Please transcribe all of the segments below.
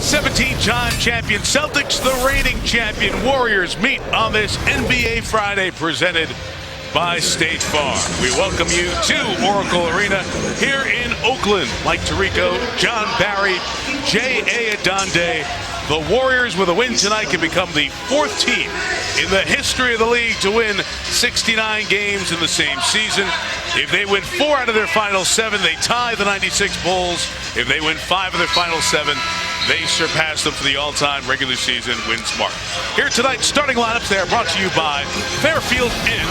17-time champion Celtics, the reigning champion Warriors meet on this NBA Friday presented by State Farm. We welcome you to Oracle Arena here in Oakland. Mike Tirico, John Barry, J.A. Adonde. The Warriors with a win tonight can become the fourth team in the history of the league to win 69 games in the same season. If they win 4 out of their final 7, they tie the 96 Bulls. If they win 5 of their final 7, they surpass them for the all-time regular season wins mark. Here tonight, starting lineups, they are brought to you by Fairfield Inn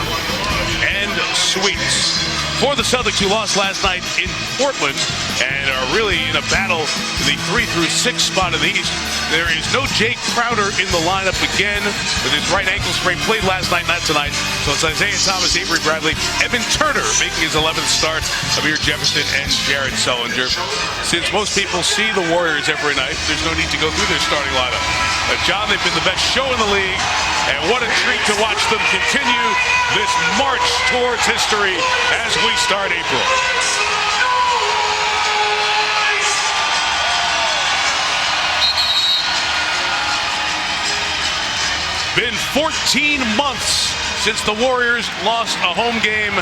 and Suites. For the Celtics, who lost last night in Portland and are really in a battle for the 3 through 6 spot in the East, there is no Jake Crowder in the lineup again with his right ankle sprain. Played last night, not tonight. So it's Isaiah Thomas, Avery Bradley, Evan Turner making his 11th start, Amir Jefferson, and Jared Sullinger. Since most people see the Warriors every night, there's no need to go through their starting lineup. John, they've been the best show in the league, and what a treat to watch them continue this march towards history as we start April. Been 14 months since the Warriors lost a home game.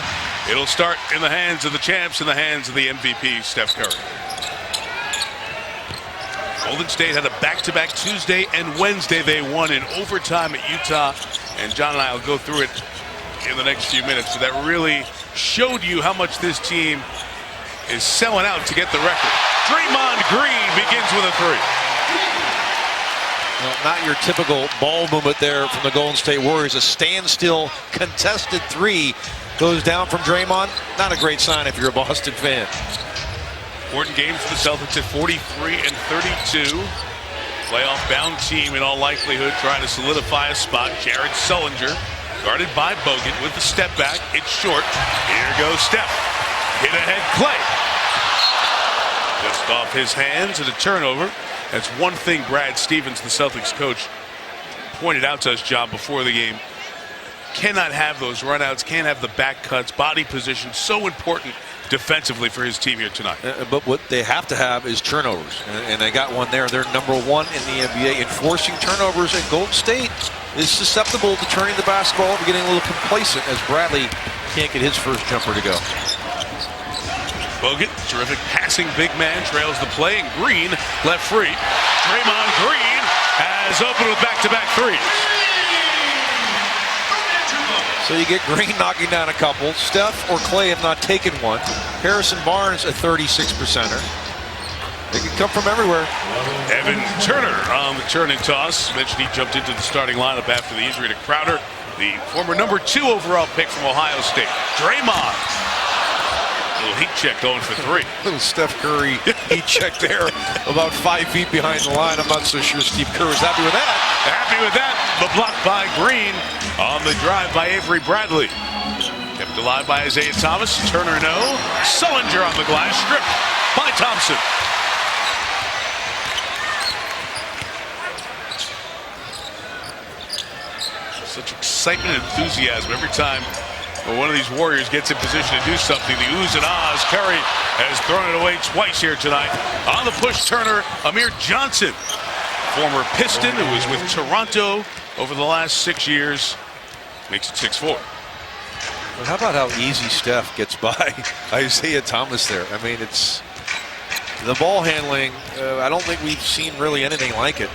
It'll start in the hands of the champs, in the hands of the MVP, Steph Curry. Golden State had a back-to-back Tuesday and Wednesday. They won in overtime at Utah, and John and I will go through it in the next few minutes. So that really showed you how much this team is selling out to get the record. Draymond Green begins with a 3. Well, not your typical ball movement there from the Golden State Warriors. A standstill contested 3 goes down from Draymond. Not a great sign if you're a Boston fan. Important game for the Celtics at 43 and 32. Playoff-bound team in all likelihood trying to solidify a spot. Jared Sullinger guarded by Bogut with the step back. It's short. Here goes Steph. Hit ahead Clay. Just off his hands and a turnover. That's one thing Brad Stevens, the Celtics coach, pointed out to us, John, before the game. Cannot have those runouts, can't have the back cuts, body position, so important defensively for his team here tonight. But what they have to have is turnovers, and they got one there. They're number 1 in the NBA in forcing turnovers, and Golden State is susceptible to turning the basketball over, getting a little complacent as Bradley can't get his first jumper to go. Bogut, terrific passing big man, trails the play, and Green left free. Draymond Green has opened with back-to-back 3s. So you get Green knocking down a couple. Steph or Clay have not taken one. Harrison Barnes, a 36%er. They can come from everywhere. Evan Turner on the turning toss. Mentioned he jumped into the starting lineup after the injury to Crowder, the former number 2 overall pick from Ohio State. Draymond. Little heat check going for 3. Little Steph Curry heat check there, about 5 feet behind the line. I'm not so sure Steve Kerr was happy with that. Happy with that. The block by Green on the drive by Avery Bradley. Kept alive by Isaiah Thomas. Turner no. Sullinger on the glass. Stripped by Thompson. Such excitement and enthusiasm every time one of these Warriors gets in position to do something. The oohs and ahs. Curry has thrown it away twice here tonight. On the push, Turner, Amir Johnson, former Piston who was with Toronto over the last 6 years, makes it 6-4. But how about how easy Steph gets by Isaiah Thomas there? I mean, it's the ball handling. I don't think we've seen really anything like it.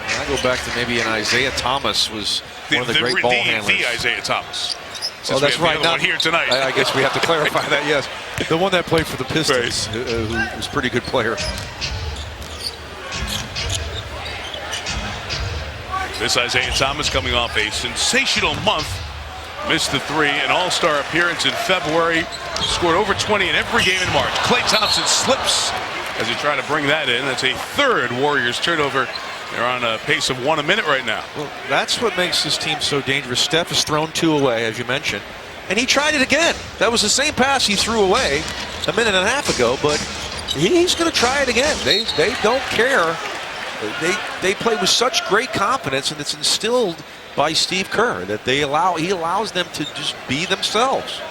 I go back to maybe an Isaiah Thomas was one of the great ball handlers. The Isaiah Thomas. Oh, that's right. Not here tonight. I guess we have to clarify that. Yes, the one that played for the Pistons, right. Who was a pretty good player. This Isaiah Thomas coming off a sensational month. Missed the 3, an all-star appearance in February. Scored over 20 in every game in March. Klay Thompson slips as he tried to bring that in. That's a 3rd Warriors turnover. They're on a pace of 1 a minute right now. Well, that's what makes this team so dangerous. Steph has thrown 2 away, as you mentioned, and he tried it again. That was the same pass he threw away a minute and a half ago, but he's going to try it again. They don't care. They play with such great confidence, and it's instilled by Steve Kerr that he allows them to just be themselves.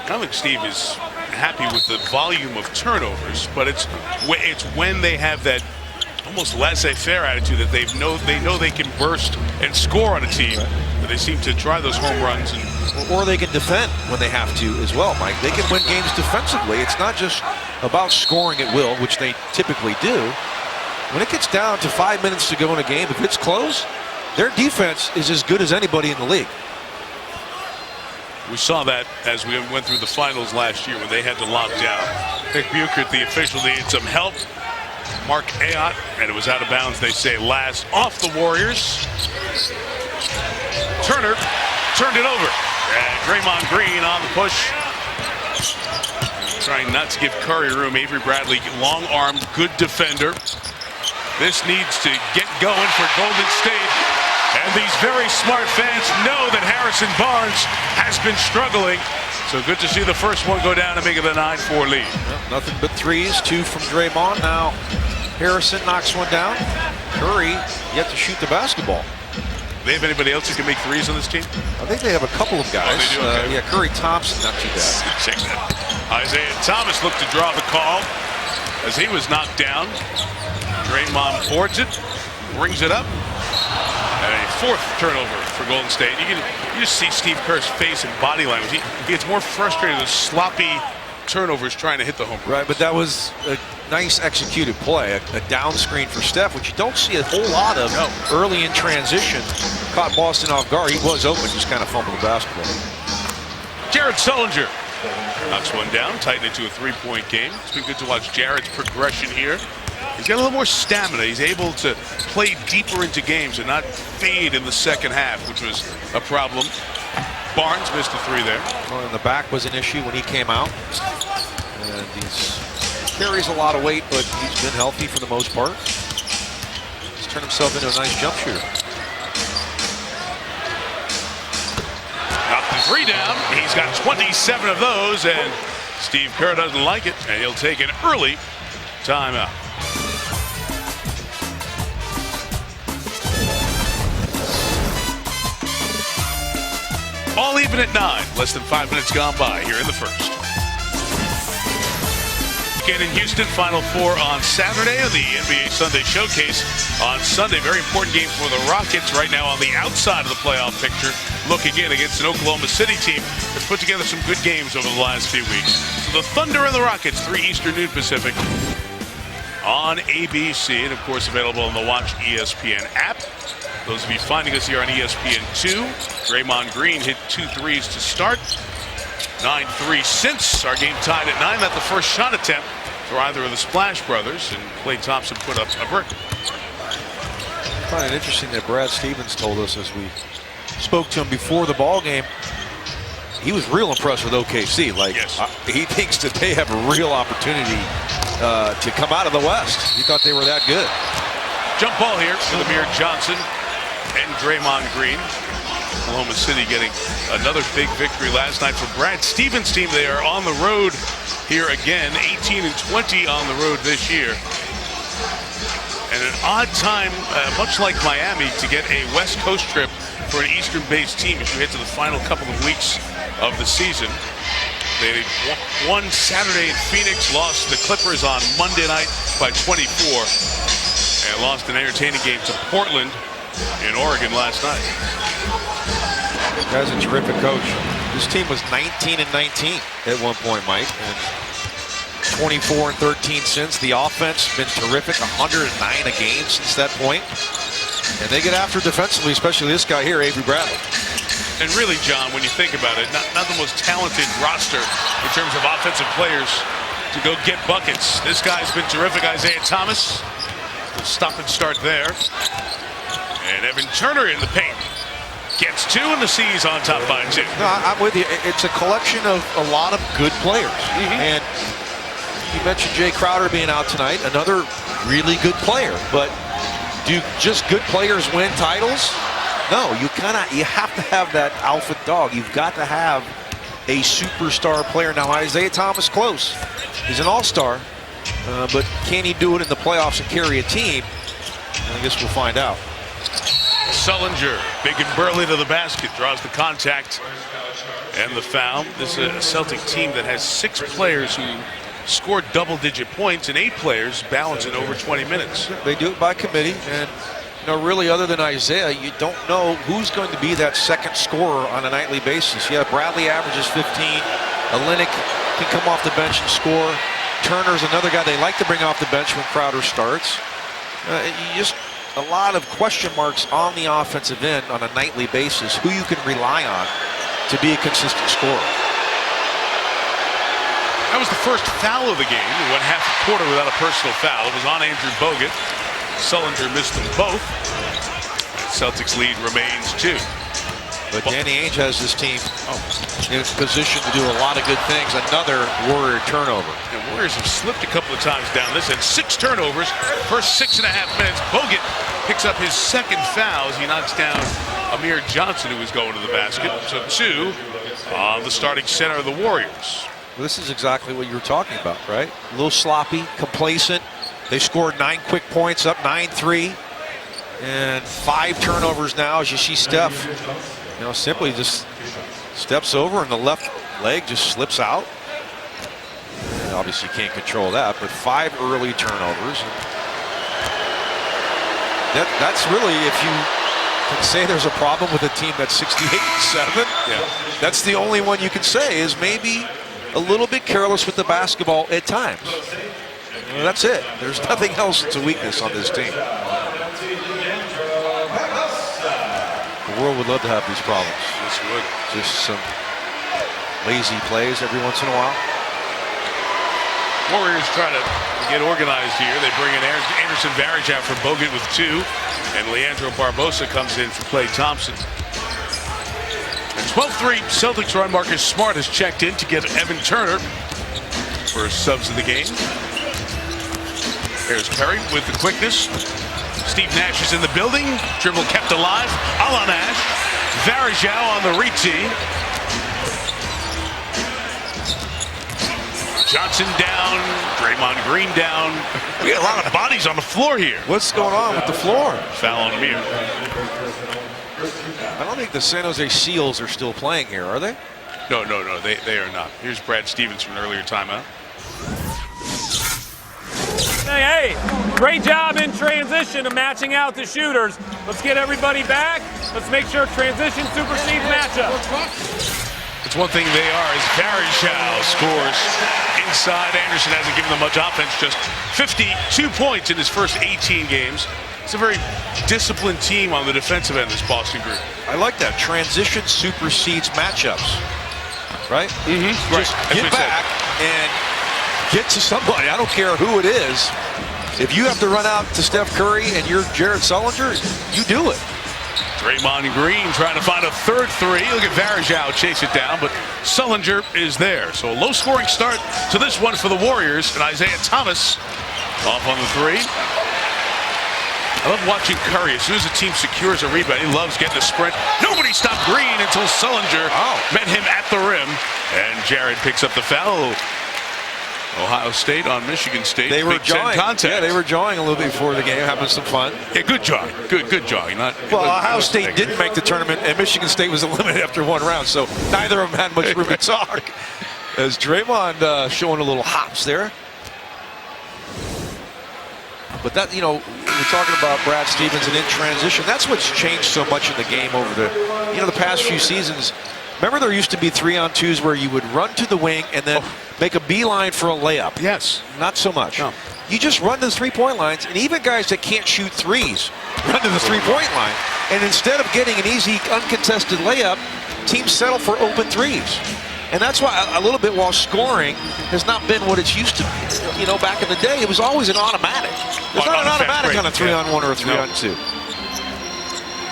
I think Steve is happy with the volume of turnovers, but it's when they have that almost laissez-faire attitude that they know they can burst and score on a team. But they seem to try those home runs. Or they can defend when they have to as well, Mike. They can win games defensively. It's not just about scoring at will, which they typically do. When it gets down to 5 minutes to go in a game, if it's close, their defense is as good as anybody in the league. We saw that as we went through the finals last year when they had to lock down. Nick Buchert, the official, needed some help. Mark Ayotte, and it was out of bounds, they say, last off the Warriors. Turner turned it over. And Draymond Green on the push. Trying not to give Curry room. Avery Bradley, long-armed, good defender. This needs to get going for Golden State. And these very smart fans know that Harrison Barnes has been struggling. So good to see the first one go down and make it a 9-4 lead. Well, nothing but threes, 2 from Draymond. Now Harrison knocks one down. Curry yet to shoot the basketball. They have anybody else who can make threes on this team? I think they have a couple of guys. Oh, they do? Okay. Yeah, Curry Thompson, not too bad. Check that. Isaiah Thomas looked to draw the call as he was knocked down. Draymond boards it, brings it up. And a 4th turnover for Golden State. You just see Steve Kerr's face and body language. He gets more frustrated with sloppy turnovers trying to hit the home run. Right, but that was a nice executed play, a down screen for Steph, which you don't see a whole lot of early in transition. Caught Boston off guard. He was open, just kind of fumbled the basketball. Jared Sullinger knocks one down, tighten it to a 3-point game. It's been good to watch Jared's progression here. He's got a little more stamina. He's able to play deeper into games and not fade in the second half, which was a problem. Barnes missed a 3 there. Well, and the back was an issue when he came out. And he carries a lot of weight, but he's been healthy for the most part. He's turned himself into a nice jump shooter. Got the 3 down. He's got 27 of those, and Steve Kerr doesn't like it, and he'll take an early timeout. All even at 9. Less than 5 minutes gone by here in the first. Again in Houston, Final Four on Saturday, the NBA Sunday Showcase on Sunday. Very important game for the Rockets right now on the outside of the playoff picture, looking in against an Oklahoma City team that's put together some good games over the last few weeks. So the Thunder and the Rockets, 3 Eastern, noon Pacific on ABC, and of course available on the Watch ESPN app. Those of you finding us here on ESPN2, Draymond Green hit 2 threes to start. 9-3 since. Our game tied at 9. Not the first shot attempt for either of the Splash Brothers, and Klay Thompson put up a brick. I find it interesting that Brad Stevens told us as we spoke to him before the ball game, he was real impressed with OKC. Like, yes. He thinks that they have a real opportunity to come out of the West. He thought they were that good. Jump ball here to Amir Johnson and Draymond Green. Oklahoma City getting another big victory last night for Brad Stevens' team. They are on the road here again, 18-20 on the road this year. And an odd time, much like Miami, to get a West Coast trip for an Eastern-based team as you head to the final couple of weeks of the season. They won Saturday in Phoenix, lost the Clippers on Monday night by 24, and lost an entertaining game to Portland in Oregon last night. This guy's a terrific coach. This team was 19-19 at one point, Mike, and 24-13 since. The offense been terrific, 109 a game since that point. And they get after defensively, especially this guy here, Avery Bradley. And really, John, when you think about it, not the most talented roster in terms of offensive players to go get buckets. This guy's been terrific. Isaiah Thomas, stop and start there. And Evan Turner in the paint. Gets 2 and the C's on top by 2. No, I'm with you. It's a collection of a lot of good players. And you mentioned Jay Crowder being out tonight, another really good player. But do just good players win titles? No, you have to have that alpha dog. You've got to have a superstar player. Now, Isaiah Thomas, close. He's an all-star. But can he do it in the playoffs and carry a team? I guess we'll find out. Sullinger, big and burly to the basket, draws the contact and the foul. This is a Celtic team that has 6 players who scored double-digit points, and 8 players balance it over 20 minutes. They do it by committee, and really, other than Isaiah, you don't know who's going to be that second scorer on a nightly basis. Yeah, Bradley averages 15. Olynyk can come off the bench and score. Turner's another guy they like to bring off the bench when Crowder starts. Just a lot of question marks on the offensive end on a nightly basis, who you can rely on to be a consistent scorer. That was the first foul of the game. We went half a quarter without a personal foul. It was on Andrew Bogut. Sullinger missed them both. Celtics lead remains 2. But Danny Ainge has this team in a position to do a lot of good things. Another Warrior turnover. The Warriors have slipped a couple of times down this, and 6 turnovers. First 6.5 minutes. Bogut picks up his second foul as he knocks down Amir Johnson, who was going to the basket. So 2 on the starting center of the Warriors. Well, this is exactly what you were talking about, right? A little sloppy, complacent. They scored 9 quick points, up 9-3. And 5 turnovers now as you see Steph, simply just steps over and the left leg just slips out. And obviously you can't control that, but 5 early turnovers. That's really, if you can say there's a problem with a team that's 68-7, that's the only one you can say is maybe a little bit careless with the basketball at times. Well, that's it. There's nothing else that's a weakness on this team. The world would love to have these problems. Yes, it would. Just some lazy plays every once in a while. Warriors trying to get organized here. They bring in Anderson Varejao out for Bogut with 2. And Leandro Barbosa comes in for Klay Thompson. At 12-3, Celtics run. Marcus Smart has checked in to get Evan Turner for subs in the game. Here's Perry with the quickness. Steve Nash is in the building. Dribble kept alive. A la Nash. Varejao on the re-tee. Johnson down. Draymond Green down. We got a lot of bodies on the floor here. What's going on with the floor? Foul on Amir. I don't think the San Jose Seals are still playing here, are they? No, they are not. Here's Brad Stevens from an earlier timeout. Hey, great job in transition of matching out the shooters. Let's get everybody back. Let's make sure transition supersedes matchup. It's one thing they are, is Varejao scores inside. Anderson hasn't given them much offense, just 52 points in his first 18 games. It's a very disciplined team on the defensive end, this Boston group. I like that. Transition supersedes matchups, right? Right. Just get back and get to somebody. I don't care who it is. If you have to run out to Steph Curry and you're Jared Sullinger, you do it. Draymond Green trying to find a third 3. Look at Varejao chase it down, but Sullinger is there. So a low-scoring start to this one for the Warriors, and Isaiah Thomas off on the 3. I love watching Curry. As soon as the team secures a rebound, he loves getting a sprint. Nobody stopped Green until Sullinger met him at the rim, and Jared picks up the foul. Ohio State on Michigan State. They were Big Ten jawing. contact. Yeah, they were jawing a little bit before the game, having some fun. Yeah, good jawing. Good jawing. Well, Ohio State didn't make the tournament, and Michigan State was eliminated after 1 round, so neither of them had much room to talk. As Draymond showing a little hops there. But that, we're talking about Brad Stevens and in transition. That's what's changed so much in the game over the past few seasons. Remember, there used to be 3-on-2s where you would run to the wing and then make a beeline for a layup. Yes. Not so much. No. You just run to the three-point lines, and even guys that can't shoot threes run to the three-point line. And instead of getting an easy, uncontested layup, teams settle for open threes. And that's why a little bit while scoring has not been what it's used to be. Back in the day, it was always an automatic. There's not an automatic on a 3-on-1 or a 3-on-2.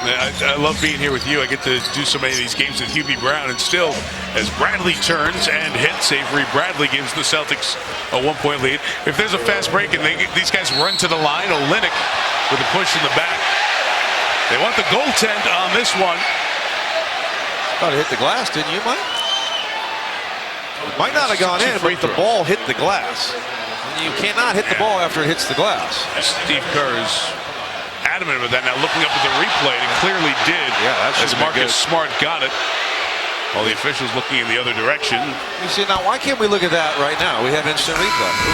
I love being here with you. I get to do so many of these games with Hubie Brown, and still, as Bradley turns and hits, Avery Bradley gives the Celtics a 1-point lead. If there's a fast break and these guys run to the line, Olynyk with a push in the back. They want the goaltend on this one. Thought it hit the glass, didn't you, Mike? It might not have gone in, but the ball hit the glass. You cannot hit the ball after it hits the glass. Steve Kerr is adamant about that. Now looking up at the replay, it clearly did. Yeah, that as Marcus Smart got it. All the officials looking in the other direction. You see, now why can't we look at that right now? We have instant replay.